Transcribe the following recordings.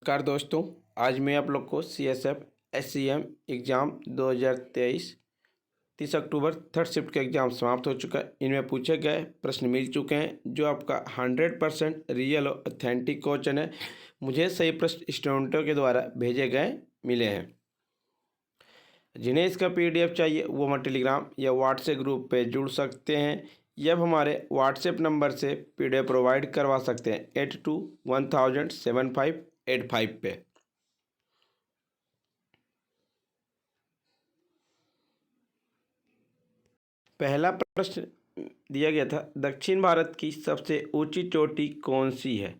नमस्कार दोस्तों, आज मैं आप लोग को CSF SCM एग्ज़ाम 2023 30 अक्टूबर थर्ड शिफ्ट का एग्ज़ाम समाप्त हो चुका है। इनमें पूछे गए प्रश्न मिल चुके हैं जो आपका 100% रियल और ऑथेंटिक क्वेश्चन है। मुझे सही प्रश्न स्टूडेंटों के द्वारा भेजे गए मिले हैं। जिन्हें इसका PDF चाहिए वो हमारे टेलीग्राम या व्हाट्सएप ग्रुप पे जुड़ सकते हैं या हमारे व्हाट्सएप नंबर से PDF प्रोवाइड करवा सकते हैं 8210007585 पे। पहला प्रश्न दिया गया था, दक्षिण भारत की सबसे ऊंची चोटी कौन सी है।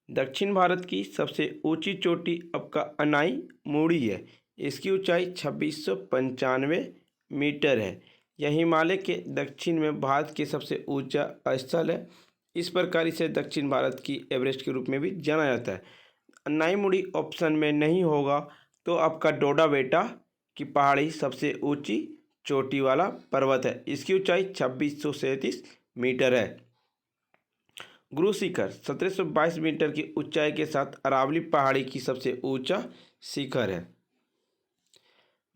दक्षिण भारत की सबसे ऊंची चोटी आपका अनाई मुड़ी है। इसकी ऊंचाई 2695 मीटर है। यह हिमालय के दक्षिण में भारत के सबसे ऊंचा स्थल है। इस प्रकार इसे दक्षिण भारत की एवरेस्ट के रूप में भी जाना जाता है। अनाई मुड़ी ऑप्शन में नहीं होगा तो आपका डोडा बेटा की पहाड़ी सबसे ऊंची चोटी वाला पर्वत है। इसकी ऊंचाई 2637 मीटर है। गुरु शिखर 1722 मीटर की ऊंचाई के साथ अरावली पहाड़ी की सबसे ऊंचा शिखर है।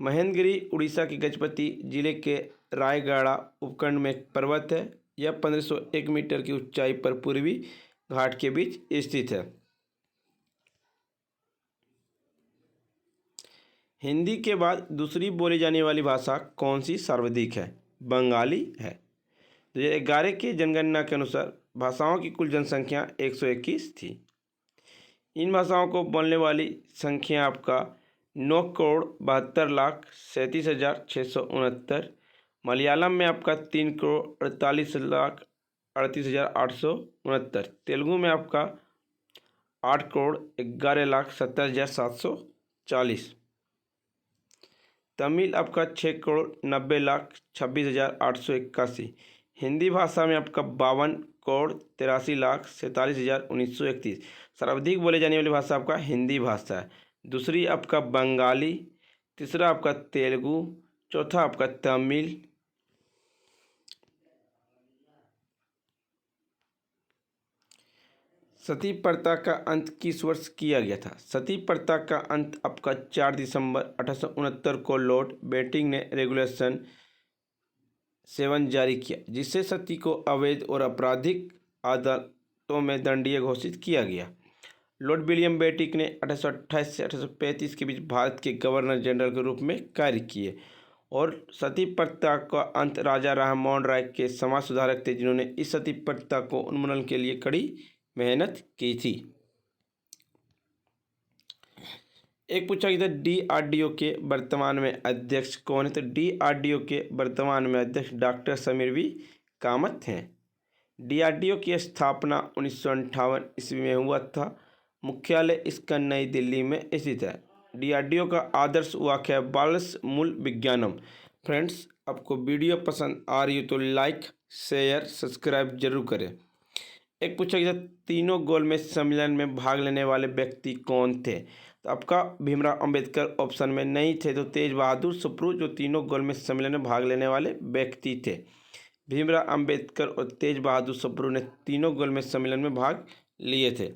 महेंद्रगिरी उड़ीसा के गजपति जिले के रायगढ़ उपखंड में एक पर्वत है। यह 1501 मीटर की ऊंचाई पर पूर्वी घाट के बीच स्थित है। हिंदी के बाद दूसरी बोली जाने वाली भाषा कौन सी सर्वाधिक है। बंगाली है। 2011 की जनगणना के अनुसार भाषाओं की कुल जनसंख्या 121 थी। इन भाषाओं को बोलने वाली संख्या आपका 9,72,37,669। मलयालम में आपका 3,48,38,869। तेलुगु में आपका 8,11,70,740। तमिल आपका 6,90,26,881। हिंदी भाषा में आपका 52,83,47,1931। सर्वाधिक बोले जाने वाली भाषा आपका हिंदी भाषा है। दूसरी आपका बंगाली, तीसरा आपका तेलुगु, चौथा आपका तमिल। सती प्रथा का अंत किस वर्ष किया गया था। सती प्रथा का अंत आपका 4 दिसंबर 1869 को लॉर्ड बेंटिंक ने रेगुलेशन 7 जारी किया, जिससे सती को अवैध और आपराधिक अदालतों में दंडनीय घोषित किया गया। लॉर्ड विलियम बेंटिक ने 1828 से 1835 के बीच भारत के गवर्नर जनरल के रूप में कार्य किए और सती प्रथा का अंत राजा राम मोहन राय के समाज सुधारक थे, जिन्होंने इस सती प्रथा को उन्मूलन के लिए कड़ी मेहनत की थी। एक पूछा गया था DRDO के वर्तमान में अध्यक्ष कौन है। तो DRDO के वर्तमान में अध्यक्ष डॉक्टर समीर वी कामत हैं। DRDO की स्थापना 1958 ईस्वी में हुआ था। मुख्यालय इसका नई दिल्ली में स्थित है। DRDO का आदर्श वाक्य है बालस मूल विज्ञानम। फ्रेंड्स, आपको वीडियो पसंद आ रही हो तो लाइक, शेयर, सब्सक्राइब जरूर करें। एक पूछा गया, तीनों गोलमेज सम्मेलन में भाग लेने वाले व्यक्ति कौन थे। तो आपका भीमराव अंबेडकर ऑप्शन में नहीं थे, तो तेज बहादुर सप्रू जो तीनों गोलमेज सम्मेलन में भाग लेने वाले व्यक्ति थे। भीमराव अंबेडकर और तेज बहादुर सप्रू ने तीनों गोलमेज सम्मेलन में भाग लिए थे।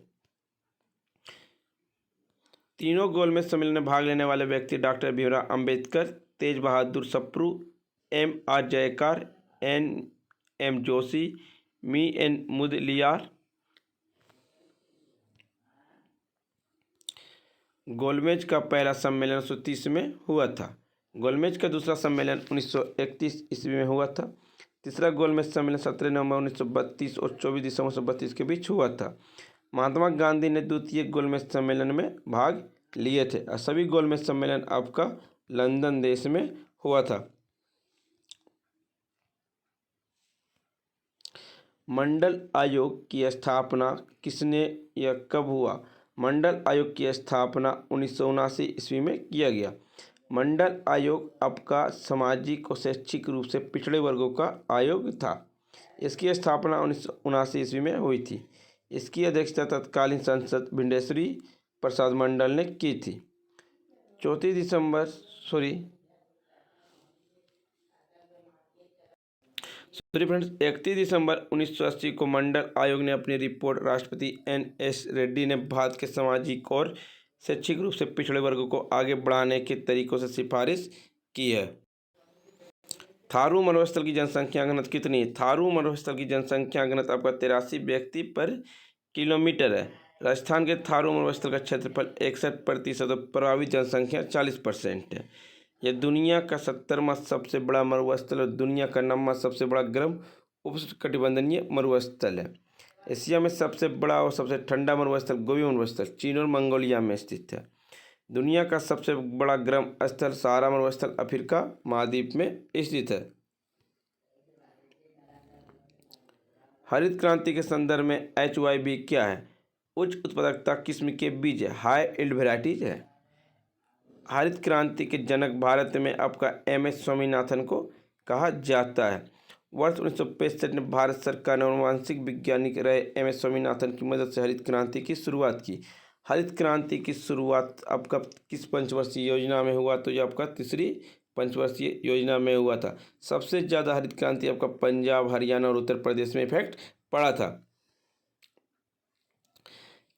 तीनों गोलमेज सम्मेलन में भाग लेने वाले व्यक्ति डॉक्टर भीमराव अंबेडकर, तेज बहादुर सप्रू, MR जयकार, NM जोशी, MN मुदलियार। गोलमेज का पहला सम्मेलन 1930 में हुआ था। गोलमेज का दूसरा सम्मेलन 1931 ईस्वी में हुआ था। तीसरा गोलमेज सम्मेलन 17 नवंबर 1932 और 24 दिसंबर 1932 के बीच हुआ था। महात्मा गांधी ने द्वितीय गोलमेज सम्मेलन में भाग लिए थे और सभी गोलमेज सम्मेलन आपका लंदन देश में हुआ था। मंडल आयोग की स्थापना किसने या कब हुआ। मंडल आयोग की स्थापना 1979 ईस्वी में किया गया। मंडल आयोग आपका सामाजिक और शैक्षिक रूप से पिछड़े वर्गों का आयोग था। इसकी स्थापना 1979 ईस्वी में हुई थी। इसकी अध्यक्षता तत्कालीन सांसद भिंडेश्वरी प्रसाद मंडल ने की थी। 31 दिसंबर 1980 को मंडल आयोग ने अपनी रिपोर्ट राष्ट्रपति NS रेड्डी ने भारत के सामाजिक और शैक्षिक रूप से पिछड़े वर्गों को आगे बढ़ाने के तरीकों से सिफारिश की है। थारू मरुस्थल की जनसंख्या घनत्व कितनी है? थारू मरुस्थल की जनसंख्या घनत्व आपका 83 व्यक्ति पर किलोमीटर है। राजस्थान के थारू मरुस्थल का क्षेत्रफल 61% और प्रभावित जनसंख्या 40% है। यह दुनिया का 70वां सबसे बड़ा मरुस्थल और दुनिया का 9वां सबसे बड़ा गर्म उष्णकटिबंधीय मरुस्थल है। एशिया में सबसे बड़ा और सबसे ठंडा मरुस्थल गोबी मरुस्थल चीन और मंगोलिया में स्थित है। दुनिया का सबसे बड़ा गर्म स्थल सहारा मरुस्थल अफ्रीका महाद्वीप में स्थित है। हरित क्रांति के संदर्भ में HYB क्या है? उच्च उत्पादकता किस्म के बीज है, हाई यील्ड वैरायटीज है। हरित क्रांति के जनक भारत में आपका MS स्वामीनाथन को कहा जाता है। वर्ष 1965 में भारत सरकार ने आनुवांशिक वैज्ञानिक रहे MS स्वामीनाथन की मदद से हरित क्रांति की शुरुआत की। हरित क्रांति की शुरुआत आपका किस पंचवर्षीय योजना में हुआ? तो ये आपका तीसरी पंचवर्षीय योजना में हुआ था। सबसे ज़्यादा हरित क्रांति आपका पंजाब, हरियाणा और उत्तर प्रदेश में इफेक्ट पड़ा था।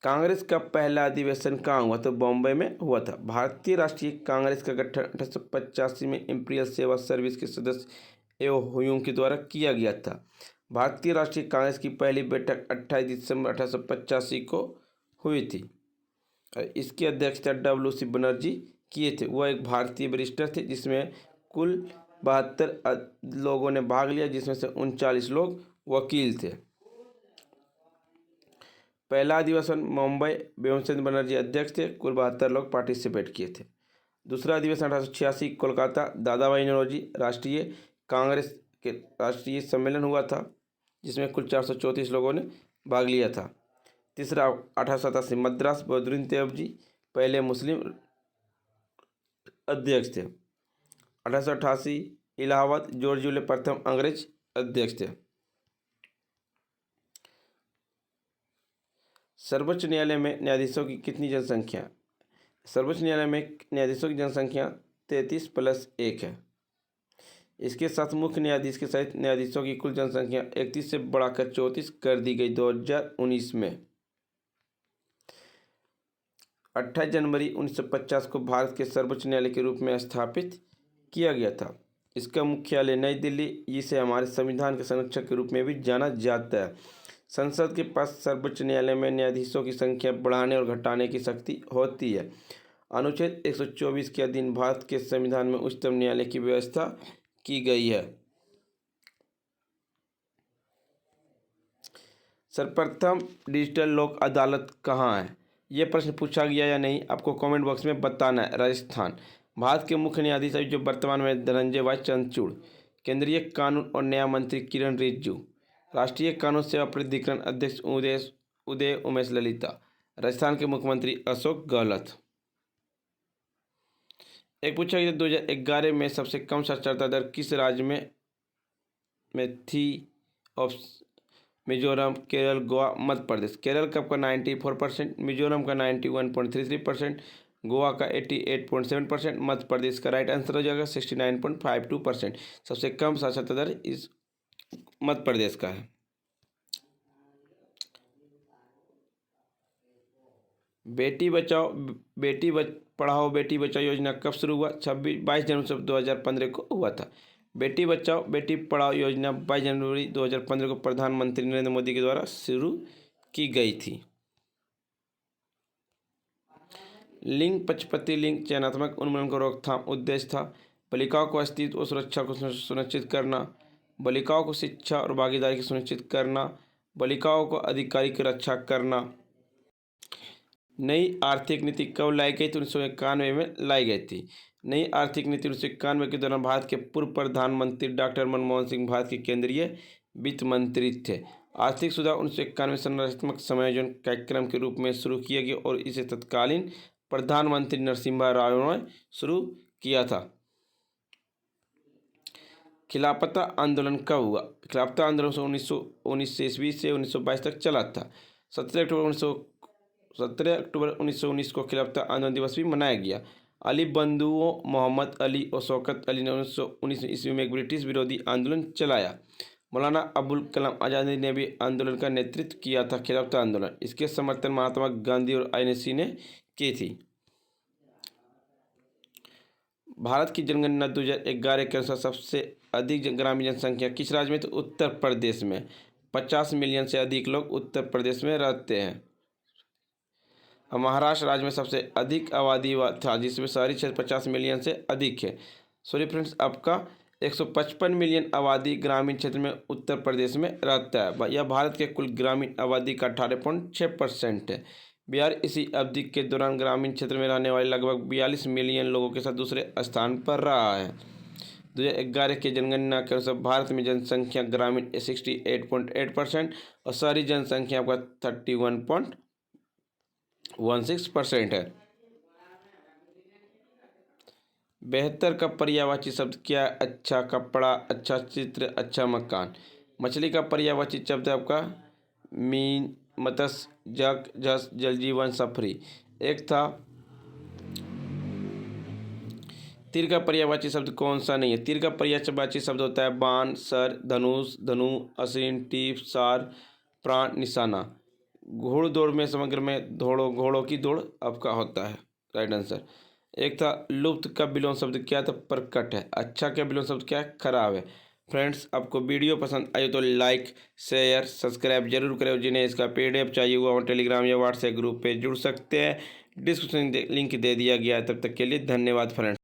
कांग्रेस का पहला अधिवेशन कहाँ हुआ? तो बॉम्बे में हुआ था। भारतीय राष्ट्रीय कांग्रेस का गठन 1885 में इंपीरियल सेवा सर्विस के सदस्य एओ हुयूम के द्वारा किया गया था। भारतीय राष्ट्रीय कांग्रेस की पहली बैठक 28 दिसंबर 1885 को हुई थी। इसकी अध्यक्षता WC बनर्जी किए थे। वह एक भारतीय बैरिस्टर थे जिसमें कुल 72 लोगों ने भाग लिया, जिसमें से 39 लोग वकील थे। पहला अधिवेशन मुंबई, व्योमचंद्र बनर्जी अध्यक्ष थे। कुल 72 लोग पार्टिसिपेट किए थे। दूसरा अधिवेशन 1886 कोलकाता, दादाभाई नौरोजी राष्ट्रीय कांग्रेस के राष्ट्रीय सम्मेलन हुआ था, जिसमें कुल 434 लोगों ने भाग लिया था। तीसरा 1887 मद्रास, बद्रुद्दीन तैयबजी पहले मुस्लिम अध्यक्ष थे। 1888 इलाहाबाद, जॉर्ज यूले प्रथम अंग्रेज अध्यक्ष थे। सर्वोच्च न्यायालय में न्यायाधीशों की कितनी जनसंख्या? सर्वोच्च न्यायालय में न्यायाधीशों की जनसंख्या 33+1 है। इसके साथ मुख्य न्यायाधीश के सहित न्यायाधीशों की कुल जनसंख्या 31 से बढ़ाकर 34 कर दी गई 2019 में। 28 जनवरी 1950 को भारत के सर्वोच्च न्यायालय के रूप में स्थापित किया गया था। इसका मुख्यालय नई दिल्ली, जिसे हमारे संविधान के संरक्षक के रूप में भी जाना जाता है। संसद के पास सर्वोच्च न्यायालय में न्यायाधीशों की संख्या बढ़ाने और घटाने की शक्ति होती है। अनुच्छेद 124 के अधीन भारत के संविधान में उच्चतम न्यायालय की व्यवस्था की गई है। सर्वप्रथम डिजिटल लोक अदालत कहाँ है? ये प्रश्न पूछा गया या नहीं, आपको कमेंट बॉक्स में बताना है। राजस्थान। भारत के मुख्य न्यायाधीश जो वर्तमान में धनंजय वाई चंद्रचूड़। केंद्रीय कानून और न्याय मंत्री किरण रिजिजू। राष्ट्रीय कानून सेवा प्राधिकरण अध्यक्ष उदय उमेश ललिता। राजस्थान के मुख्यमंत्री अशोक गहलोत। एक पूछा गया 2011 में सबसे कम साक्षरता दर किस राज्य में थी? मिजोरम, केरल, गोवा, मध्य प्रदेश। केरल का आपका 94%, मिजोरम का 91.33%, गोवा का 88.7%, मध्य प्रदेश का राइट आंसर हो जाएगा 69.52%। सबसे कम साक्षरता दर इस मध्य प्रदेश का है। बेटी बचाओ पढ़ाओ बेटी बचाओ योजना कब शुरू हुआ? 22 जनवरी 2015 को हुआ था। बेटी बचाओ बेटी पढ़ाओ योजना 22 जनवरी 2015 को प्रधानमंत्री नरेंद्र मोदी के द्वारा शुरू की गई थी। लिंग पक्षपाती लिंग चयनात्मक उन्मूलन को रोकथाम उद्देश्य था। बालिकाओं को अस्तित्व और सुरक्षा को सुनिश्चित करना, बालिकाओं को शिक्षा और भागीदारी की सुनिश्चित करना, बालिकाओं को अधिकारी की रक्षा करना। नई आर्थिक नीति कब लाई गई थी? 1991 में लाई गई थी। नई आर्थिक नीति 1991 के दौरान भारत के पूर्व प्रधानमंत्री डॉक्टर मनमोहन सिंह भारत के केंद्रीय वित्त मंत्री थे। आर्थिक सुधार 1991 में संरचनात्मक समायोजन कार्यक्रम के रूप में शुरू किया गया और इसे तत्कालीन प्रधानमंत्री नरसिम्हा राव ने शुरू किया था। खिलाफत आंदोलन कब हुआ? खिलाफत आंदोलन 1919 ईस्वी से 1922 तक चला था। 17 अक्टूबर 1919 को खिलाफत आंदोलन दिवस भी मनाया गया। अली बंधुओं मोहम्मद अली और शौकत अली ने 1919 ईस्वी में एक ब्रिटिश विरोधी आंदोलन चलाया। मौलाना अबुल कलाम आज़ाद ने भी आंदोलन का नेतृत्व किया था। खिलाफत आंदोलन इसके समर्थन महात्मा गांधी और INC ने की थी। भारत की जनगणना 2011 के अनुसार सबसे अधिक ग्रामीण जनसंख्या किस राज्य में? तो उत्तर प्रदेश में। 50 मिलियन से अधिक लोग उत्तर प्रदेश में रहते हैं। अब महाराष्ट्र राज्य में सबसे अधिक आबादी था, जिसमें शहरी क्षेत्र 50 मिलियन से अधिक है। सॉरी फ्रेंड्स, आपका 155 मिलियन आबादी ग्रामीण क्षेत्र में उत्तर प्रदेश में रहता है। यह भारत के कुल ग्रामीण आबादी का 18.6% है। बिहार इसी अवधि के दौरान ग्रामीण क्षेत्र में रहने वाले लगभग 42 मिलियन लोगों के साथ दूसरे स्थान पर रहा है। 2011 की जनगणना के अनुसार भारत में जनसंख्या ग्रामीण 68.8% और शहरी जनसंख्या आपका 31.16% है। बेहतर का पर्यायवाची शब्द क्या है? अच्छा कपड़ा, अच्छा चित्र, अच्छा मकान। मछली का पर्यायवाची शब्द है आपका मीन, मत्स्य, जग, जस, जल जीवन, सफरी। एक था तीर का पर्यायवाची शब्द कौन सा नहीं है? तीर का पर्यायवाची शब्द होता है बाण, सर, धनुष, धनु, अश्विन, टीप, सार, प्राण, निशाना। घोड़दौड़ में समग्र में घोड़ों की दौड़ आपका होता है, राइट आंसर। एक था लुप्त का विलोम शब्द क्या था? प्रकट है। अच्छा का विलोम शब्द क्या है? खराब है। फ्रेंड्स, आपको वीडियो पसंद आई तो लाइक, शेयर, सब्सक्राइब जरूर करें और जिन्हें इसका PDF चाहिए हुआ वो टेलीग्राम या व्हाट्सएप ग्रुप पे जुड़ सकते हैं। डिस्क्रिप्शन लिंक दे दिया गया है। तब तक के लिए धन्यवाद फ्रेंड्स।